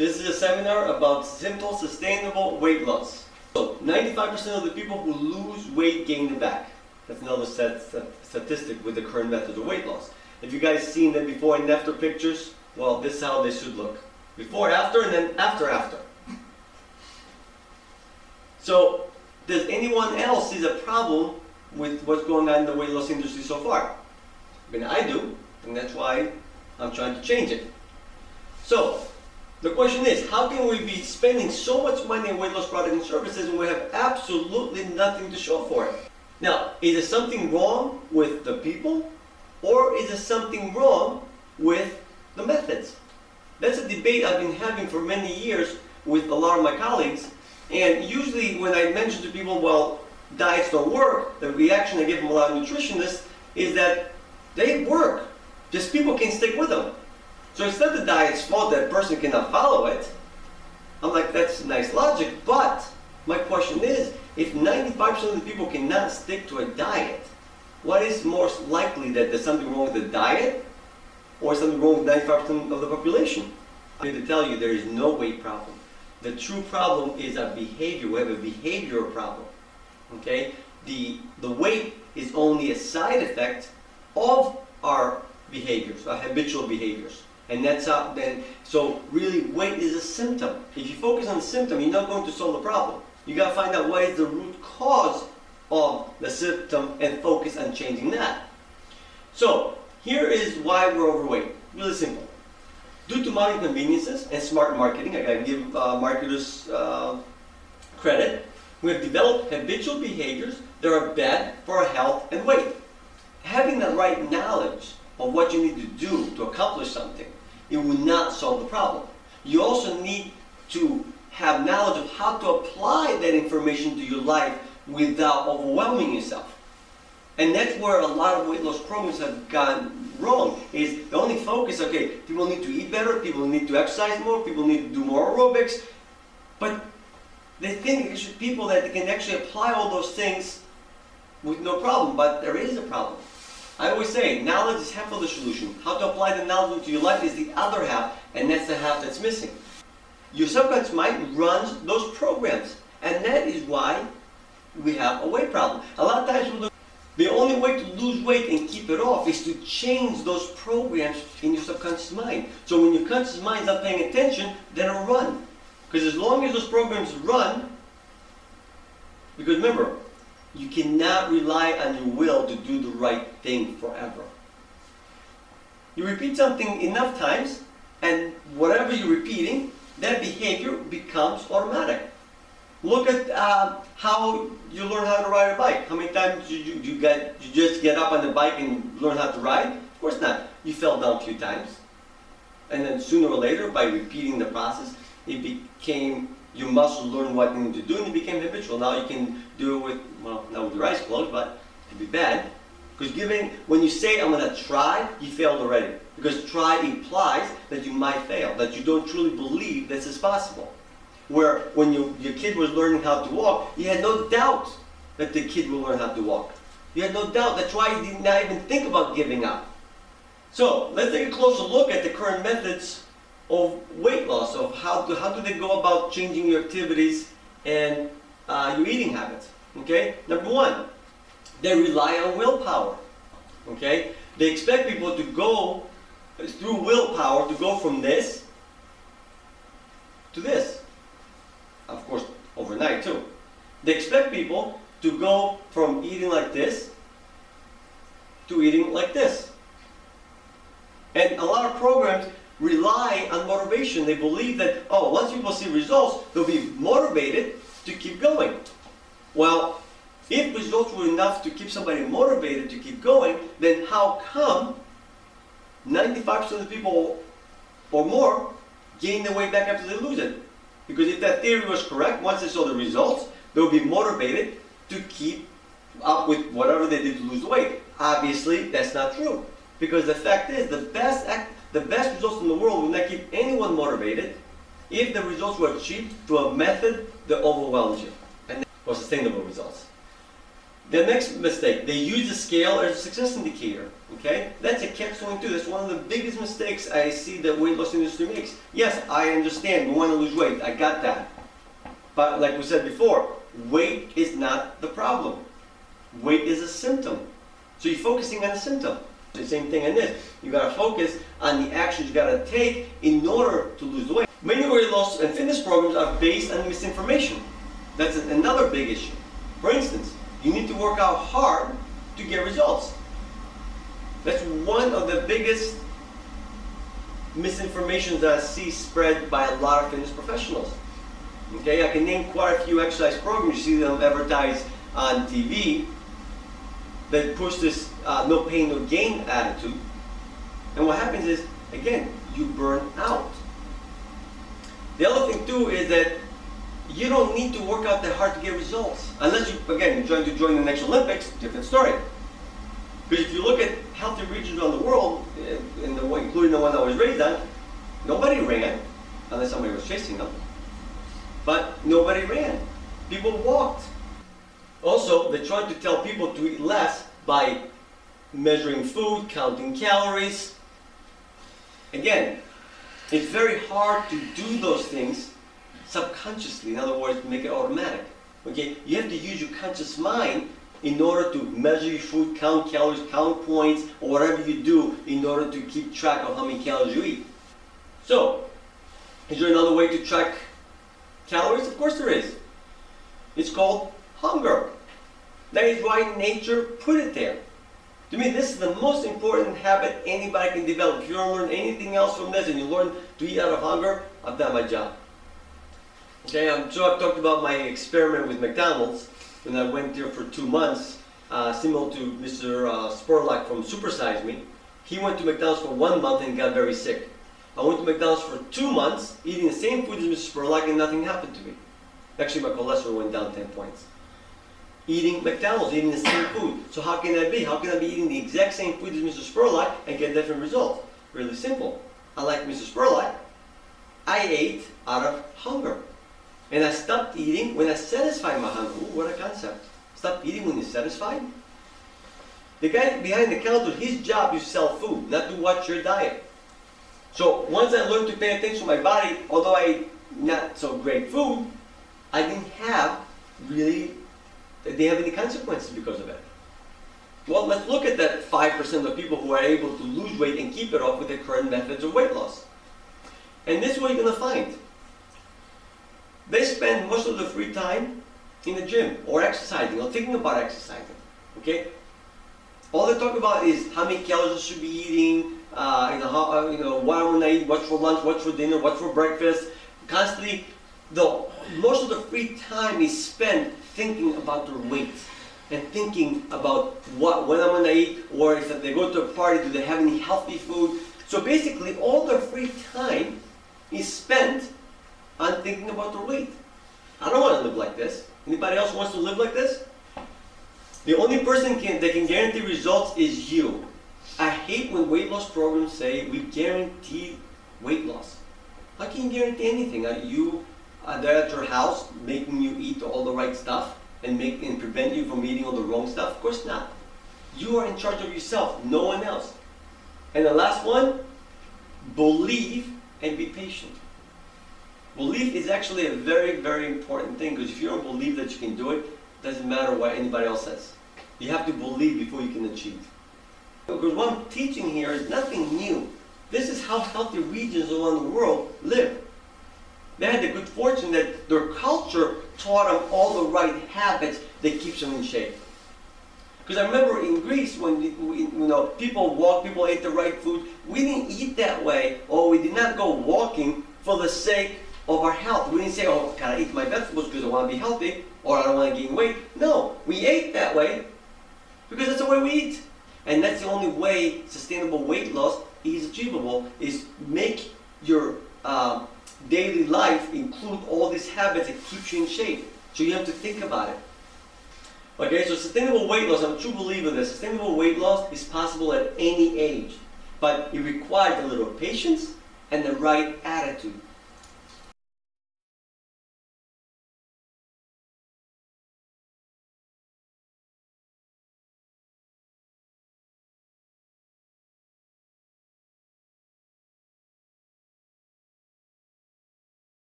This is a seminar about simple, sustainable weight loss. So, 95% of the people who lose weight gain it back. That's another statistic with the current methods of weight loss. If you guys seen the before and after pictures, well, this is how they should look. Before, after, and then after, after. So, does anyone else see a problem with what's going on in the weight loss industry so far? I mean, I do, and that's why I'm trying to change it. So, the question is, how can we be spending so much money on weight loss products and services and we have absolutely nothing to show for it? Now, is there something wrong with the people, or is there something wrong with the methods? That's a debate I've been having for many years with a lot of my colleagues, and usually when I mention to people, well, diets don't work, the reaction I give from a lot of nutritionists is that they work, just people can stick with them. So it's not the diet's fault that a person cannot follow it. I'm like, that's nice logic, but my question is, if 95% of the people cannot stick to a diet, what is most likely, that there's something wrong with the diet, or something wrong with 95% of the population? I'm here to tell you there is no weight problem. The true problem is our behavior. We have a behavioral problem. Okay? The weight is only a side effect of our behaviors, our habitual behaviors. And that's how then, so really weight is a symptom. If you focus on the symptom, you're not going to solve the problem. You got to find out what is the root cause of the symptom and focus on changing that. So here is why we're overweight. Really simple. Due to modern conveniences and smart marketing, I gotta give marketers credit, we have developed habitual behaviors that are bad for our health and weight. Having the right knowledge of what you need to do to accomplish something, it will not solve the problem. You also need to have knowledge of how to apply that information to your life without overwhelming yourself. And that's where a lot of weight loss programs have gone wrong, is they only focus, okay, people need to eat better, people need to exercise more, people need to do more aerobics, but they think it should people that can actually apply all those things with no problem, but there is a problem. I always say, knowledge is half of the solution. How to apply the knowledge into your life is the other half, and that's the half that's missing. Your subconscious mind runs those programs, and that is why we have a weight problem. A lot of times, the only way to lose weight and keep it off is to change those programs in your subconscious mind. So when your conscious mind is not paying attention, then it'll run. Because as long as those programs run, because remember, you cannot rely on your will to do the right thing forever. You repeat something enough times, and whatever you're repeating, that behavior becomes automatic. Look at how you learn how to ride a bike. How many times you just get up on the bike and learn how to ride? Of course not. You fell down a few times. And then sooner or later, by repeating the process, it became, your muscle learned what you need to do, and it became habitual. Now you can do it with, well, not with your eyes closed, but it'd be bad. Because when you say, I'm going to try, you failed already. Because try implies that you might fail, that you don't truly believe this is possible. Where when your kid was learning how to walk, you had no doubt that the kid will learn how to walk. You had no doubt. That's why you did not even think about giving up. So let's take a closer look at the current methods of weight loss, of how do they go about changing your activities and your eating habits. Okay? Number one, they rely on willpower. Okay? They expect people to go through willpower to go from this to this. Of course, overnight too. They expect people to go from eating like this to eating like this. And a lot of programs rely on motivation. They believe that, oh, once people see results, they'll be motivated to keep going. Well, if results were enough to keep somebody motivated to keep going, then how come 95% of the people or more gain their weight back after they lose it? Because if that theory was correct, once they saw the results, they'll be motivated to keep up with whatever they did to lose the weight. Obviously, that's not true. Because the fact is, the best results in the world will not keep anyone motivated if the results were achieved through a method that overwhelms you, or sustainable results. The next mistake, they use the scale as a success indicator. Okay, that's a catch-22. That's one of the biggest mistakes I see the weight loss industry makes. Yes, I understand. We want to lose weight. I got that. But like we said before, weight is not the problem. Weight is a symptom. So you're focusing on the symptom. The same thing in this. You got to focus on the actions you got to take in order to lose the weight. Many weight loss and fitness programs are based on misinformation. That's another big issue. For instance, you need to work out hard to get results. That's one of the biggest misinformations that I see spread by a lot of fitness professionals. Okay, I can name quite a few exercise programs. You see them advertised on TV that push this no pain, no gain attitude. And what happens is, again, you burn out. The other thing too is that you don't need to work out that hard to get results. Unless you, again, you're trying to join the next Olympics, different story. Because if you look at healthy regions around the world, including the one I was raised on, nobody ran, unless somebody was chasing them. But nobody ran. People walked. Also, they're trying to tell people to eat less by measuring food, counting calories. Again, it's very hard to do those things subconsciously. In other words, make it automatic. Okay, you have to use your conscious mind in order to measure your food, count calories, count points, or whatever you do in order to keep track of how many calories you eat. So, is there another way to track calories? Of course there is. It's called hunger. That is why nature put it there. To me, this is the most important habit anybody can develop. If you don't learn anything else from this and you learn to eat out of hunger, I've done my job. Okay, so I've talked about my experiment with McDonald's when I went there for 2 months, similar to Mr. Spurlock from Super Size Me. He went to McDonald's for 1 month and got very sick. I went to McDonald's for 2 months, eating the same food as Mr. Spurlock, and nothing happened to me. Actually, my cholesterol went down 10 points. Eating McDonald's, eating the same food. So how can that be? How can I be eating the exact same food as Mr. Spurlock and get different results? Really simple. Unlike Mr. Spurlock, I ate out of hunger. And I stopped eating when I satisfied my hunger. Ooh, what a concept. Stop eating when you're satisfied? The guy behind the counter, his job is to sell food, not to watch your diet. So once I learned to pay attention to my body, although I ate not so great food, I didn't have any consequences because of it. Well, let's look at that 5% of people who are able to lose weight and keep it off with their current methods of weight loss. And this is what you're going to find. They spend most of their free time in the gym or exercising or thinking about exercising. Okay? All they talk about is how many calories they should be eating, what I'm going to eat, what's for lunch, what's for dinner, what's for breakfast. Constantly, most of the free time is spent thinking about their weight and thinking about when I'm going to eat, or if they go to a party, do they have any healthy food. So basically, all their free time is spent on thinking about their weight. I don't want to live like this. Anybody else wants to live like this? The only person that can guarantee results is you. I hate when weight loss programs say we guarantee weight loss. How can you guarantee anything? Are you there at your house making you eat all the right stuff and prevent you from eating all the wrong stuff? Of course not. You are in charge of yourself, no one else. And the last one, believe and be patient. Belief is actually a very, very important thing, because if you don't believe that you can do it, it doesn't matter what anybody else says. You have to believe before you can achieve. Because what I'm teaching here is nothing new. This is how healthy regions around the world live. They had the good fortune that their culture taught them all the right habits that keeps them in shape. Because I remember in Greece, when people walked, people ate the right food, we didn't eat that way, or we did not go walking for the sake of our health. We didn't say, oh, can I eat my vegetables because I want to be healthy, or I don't want to gain weight. No, we ate that way because that's the way we eat. And that's the only way sustainable weight loss is achievable, is make your daily life include all these habits that keeps you in shape. So you have to think about it. Okay, so sustainable weight loss, I'm a true believer in this. Sustainable weight loss is possible at any age, but it requires a little patience and the right attitude.